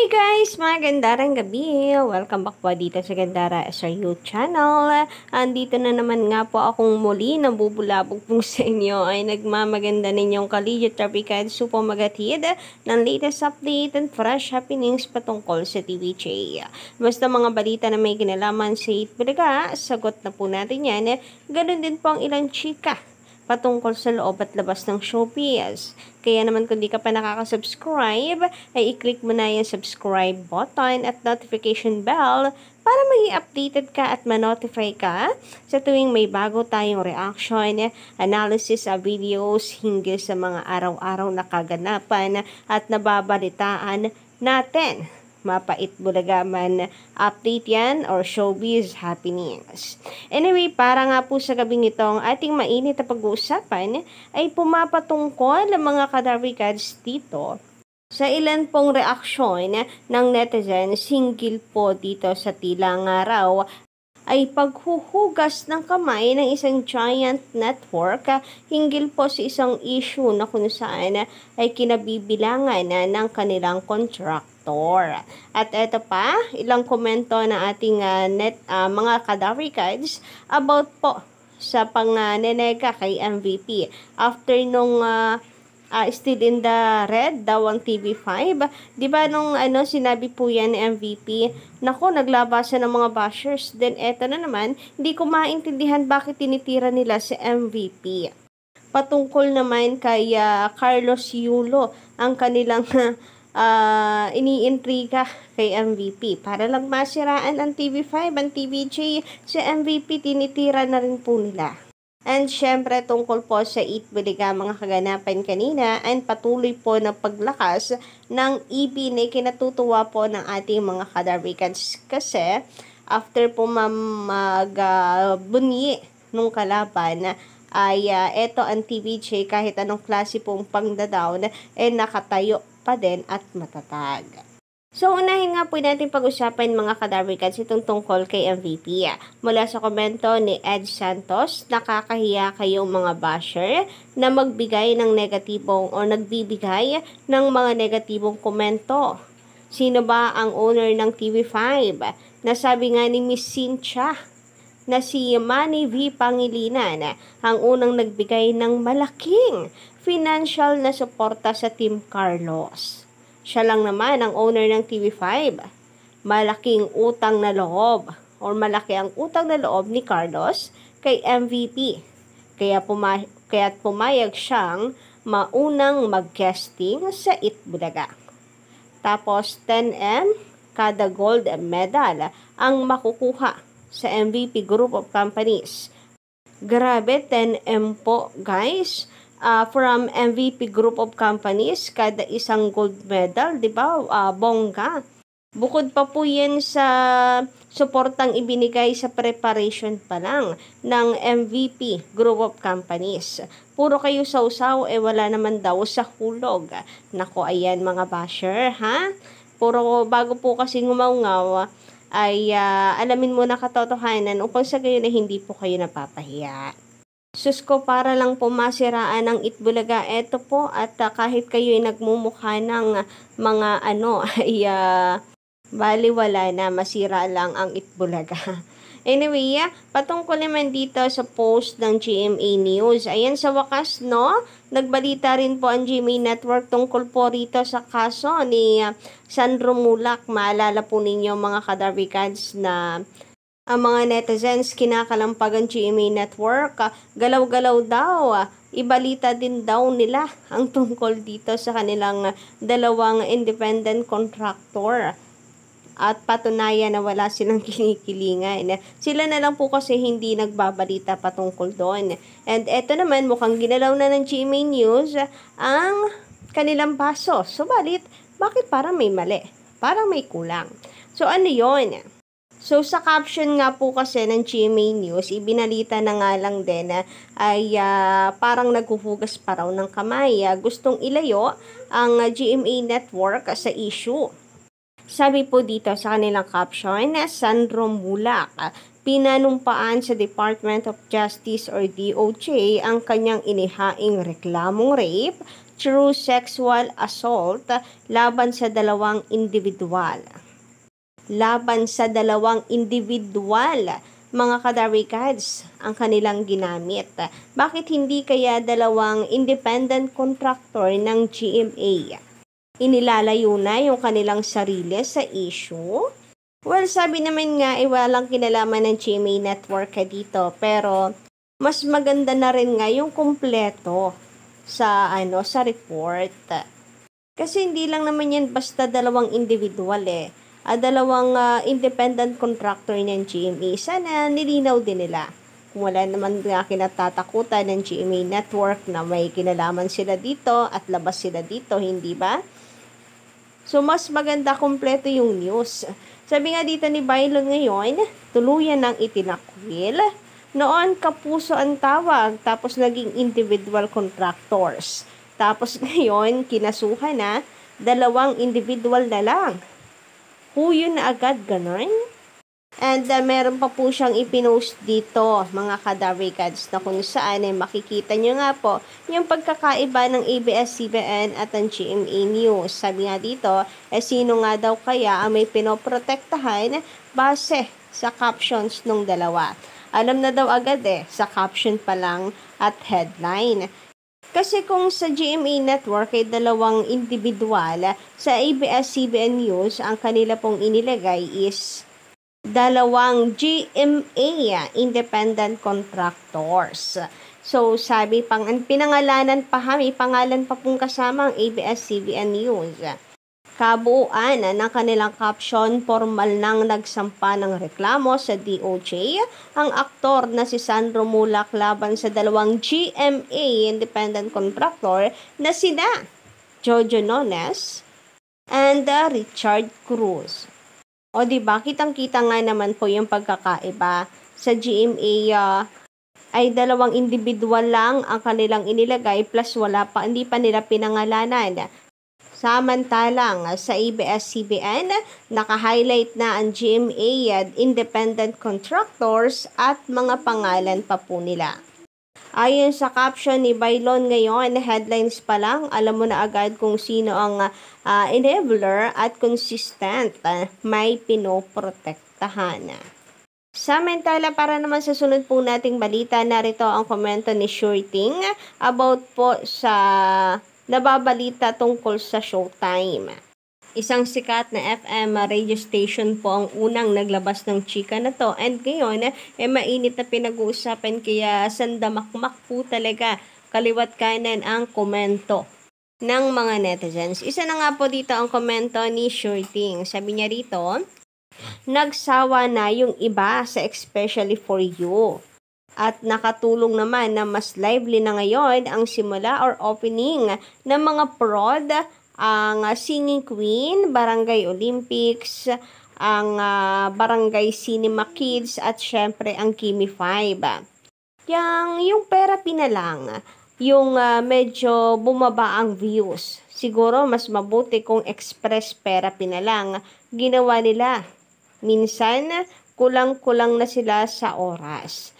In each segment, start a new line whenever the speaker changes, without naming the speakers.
Hi guys! Magandang gabi! Welcome back po dito sa Gandara SRU channel. Andito na naman nga po akong muli nabubulabog po sa inyo ay nagmamaganda ninyong Collegiate Traffic Supo magatid ng latest update and fresh happenings patungkol sa TVJ. Basta mga balita na may kinalaman sa Itbulaga, sagot na po natin yan. Ganun din po ang ilang chika patungkol sa loob at labas ng showbiz. Kaya naman kung di ka pa nakaka-subscribe, ay i-click mo na yung subscribe button at notification bell para maging updated ka at ma-notify ka sa tuwing may bago tayong reaction, analysis of videos hinggil sa mga araw-araw na kaganapan at nababalitaan natin. Mapait Bulaga man update yan or showbiz happenings. Anyway, para nga po sa gabing itong ating mainit na pag-uusapan ay pumapatungkol ang mga kadarikads dito sa ilan pong reaksyon ng netizens hinggil po dito sa tila nga raw ay paghuhugas ng kamay ng isang giant network hinggil po sa isang issue na kung saan ay kinabibilangan ng kanilang contractor. At eto pa, ilang komento ng ating mga kadarikads about po sa pangnenega kay MVP after nung still in the red daw ang TV5. Di ba nung sinabi po yan ni MVP, nako naglabasan ng mga bashers. Then eto na naman, hindi ko maintindihan bakit tinitira nila si MVP. Patungkol naman kay Carlos Yulo, ang kanilang iniintriga kay MVP. Para lang masiraan ang TV5, ang TVJ, si MVP tinitira na rin po nila. And syempre tungkol po sa Itbulaga mga kaganapan kanina and patuloy po na paglakas ng EB na kinatutuwa po ng ating mga kadarikans kasi after po magbunyi nung kalaban ay eto ang TVJ kahit anong klase pong pangdadown nakatayo pa din at matatag. So, unahin nga po natin pag-usapan mga kadarikans itong tungkol kay MVP. Mula sa komento ni Ed Santos, nakakahiya kayong mga basher na magbigay ng negatibong o nagbibigay ng mga negatibong komento. Sino ba ang owner ng TV5? Nasabi nga ni Miss Cynthia na si Manny V. Pangilinan ang unang nagbigay ng malaking financial na suporta sa Team Carlos. Siya lang naman ang owner ng TV5. Malaking utang na loob or malaki ang utang na loob ni Carlos kay MVP. Kaya't pumayag siyang maunang mag-guesting sa Itbulaga. Tapos 10M kada gold medal ang makukuha sa MVP Group of Companies. Grabe, 10M po guys. From MVP Group of Companies, kada isang gold medal, di ba? Bongga. Bukod pa po yan sa suportang ibinigay sa preparation pa lang ng MVP Group of Companies. Puro kayo sausaw, wala naman daw sa hulog. Nako, ayan mga basher, ha? Puro bago po kasi ngumaungaw, ay alamin mo na katotohanan upang sa gayon na hindi po kayo napapahiya. Sus ko, para lang po masiraan ang Itbulaga. Eto po, at kahit kayo ay nagmumukha ng mga ay baliwala na, masira lang ang Itbulaga. Anyway, patungkol naman dito sa post ng GMA News. Ayan, sa wakas, no? Nagbalita rin po ang GMA Network tungkol po rito sa kaso ni Sandro Mulak. Maalala po ninyo mga kadarikans na ang mga netizens kinakalampagan GMA Network, galaw-galaw daw. Ibalita din daw nila ang tungkol dito sa kanilang dalawang independent contractor. At patunayan na wala silang kinikilingan. Sila na lang po kasi hindi nagbabalita patungkol doon. And eto naman, mukhang ginalaw na ng GMA News ang kanilang baso. Subalit, bakit parang may mali? Parang may kulang. So ano yon? So, sa caption nga po kasi ng GMA News, ibinalita na nga lang din ay parang naghuhugas pa raw ng kamay. Gustong ilayo ang GMA Network sa issue. Sabi po dito sa kanilang caption, Sandro Mulak, pinanumpaan sa Department of Justice or DOJ ang kanyang inihaing reklamong rape through sexual assault laban sa dalawang individual. Mga kadarikads, ang kanilang ginamit. Bakit hindi kaya dalawang independent contractor ng GMA? Inilalayo na yung kanilang sarili sa issue? Well, sabi naman nga, walang kinalaman ng GMA Network dito, pero mas maganda na rin nga yung kumpleto sa report. Kasi hindi lang naman yan basta dalawang individual dalawang independent contractor ng GMA. Sana nilinaw din nila. Kung wala naman nga kinatatakutan ng GMA Network na may kinalaman sila dito at labas sila dito, hindi ba? So, mas maganda kumpleto yung news. Sabi nga dito ni Bailon ngayon, tuluyan ng itinakwil. Noon, kapuso ang tawag, tapos naging individual contractors. Tapos ngayon, kinasuhan na, dalawang individual na lang. Huyo na agad, ganon? And meron pa po siyang ipinost dito, mga kadarikads, na kung saan makikita nyo nga po yung pagkakaiba ng ABS-CBN at ang GMA News. Sabi nga dito, sino nga daw kaya ang may pinoprotektahan base sa captions ng dalawa. Alam na daw agad sa caption pa lang at headline. Kasi kung sa GMA Network ay dalawang individual, sa ABS-CBN News, ang kanila pong inilagay is dalawang GMA independent contractors. So, sabi pang, pinangalanan pa may pangalan pa pong kasama ang ABS-CBN News. Kabuuan ng kanilang caption, formal nang nagsampa ng reklamo sa DOJ ang aktor na si Sandro Mulak laban sa dalawang GMA independent contractor na sina Jojo Nones and Richard Cruz. O diba, kitang-kita nga naman po yung pagkakaiba. Sa GMA ay dalawang individual lang ang kanilang inilagay plus hindi pa nila pinangalanan. Samantalang sa ABS-CBN, naka-highlight na ang GMA independent contractors at mga pangalan pa po nila. Ayon sa caption ni Bailon ngayon, headlines pa lang, alam mo na agad kung sino ang enabler at consistent may pinoprotektahan. Samantala, para naman sa sunod po nating balita, narito ang komento ni Shorting about po sa nababalita tungkol sa Showtime. Isang sikat na FM radio station po ang unang naglabas ng chika na to. And ngayon, mainit na pinag-uusapan kaya sandamakmak po talaga kaliwat kanan ang komento ng mga netizens. Isa na nga po dito ang komento ni Shorting. Sabi niya rito, nagsawa na yung iba sa Especially For You. At nakatulong naman na mas lively na ngayon ang simula or opening ng mga prod, ang Singing Queen, Barangay Olympics, ang Barangay Cinema Kids, at syempre ang Kimi 5. Yung therapy na lang, yung medyo bumaba ang views. Siguro mas mabuti kung express therapy na lang ginawa nila. Minsan, kulang-kulang na sila sa oras.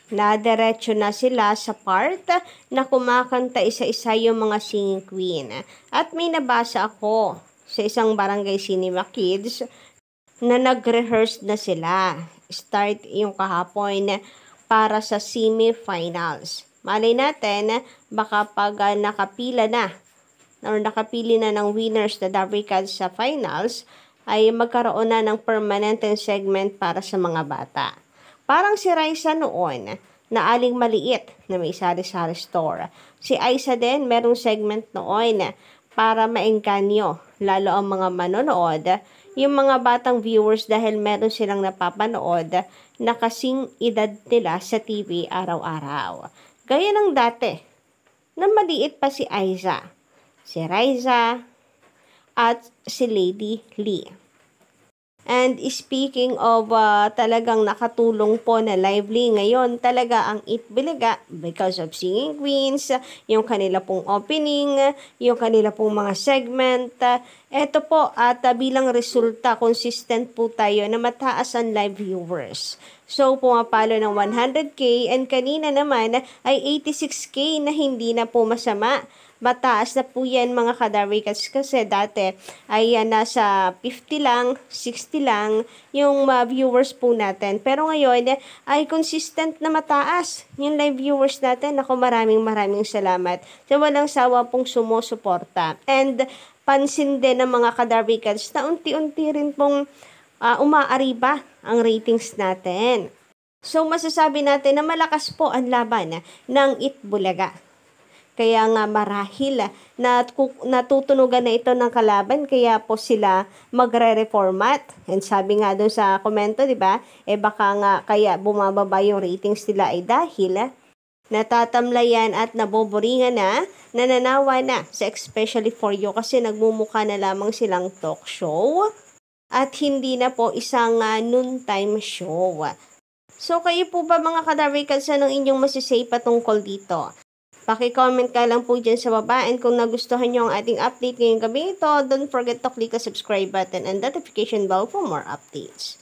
Nadiretso na sila sa part na kumakanta isa-isa yung mga singing queen. At may nabasa ako sa isang Barangay Cinema Kids na nag-rehearse na sila. Start yung kahapon para sa semi-finals. Malay natin, baka pag nakapili na ng winners na Dabricad sa finals, ay magkaroon na ng permanent segment para sa mga bata. Parang si Raisa noon, na aling maliit na may sari-sari store. Si Aisa din, merong segment noon para maengganyo, lalo ang mga manonood, yung mga batang viewers dahil meron silang napapanood na kasing edad nila sa TV araw-araw. Gaya ng dati, na maliit pa si Aiza, si Raisa, at si Lady Lee. And speaking of talagang nakatulong po na lively ngayon, talaga ang Itbulaga because of Singing Queens, yung kanila pong opening, yung kanila pong mga segment. Ito po at bilang resulta, consistent po tayo na mataas ang live viewers. So, pumapalo ng 100K and kanina naman ay 86K na hindi na po masama. mataas na po yan mga kadarwikas kasi dati ay nasa 50 lang, 60 lang yung viewers po natin. Pero ngayon ay consistent na mataas yung live viewers natin. Ako maraming salamat sa walang sawa pong sumusuporta. And pansin din ng mga kadarwikans na unti-unti rin pong umaariba ang ratings natin. So masasabi natin na malakas po ang laban ng Itbulaga. Kaya nga marahil natutunugan na ito ng kalaban, kaya po sila magre-reformat. And sabi nga doon sa komento, di ba? Baka nga kaya bumababa yung ratings nila ay dahil natatamlayan at naboboringan na, nananawa na sa Especially For You kasi nagmumukha na lamang silang talk show at hindi na po isang noontime show. So kayo po ba mga kadarwikans, anong inyong masisay patungkol dito? Paki-comment ka lang po dyan sa baba, and kung nagustuhan nyo ang ating update ngayong gabi ito, don't forget to click the subscribe button and notification bell for more updates.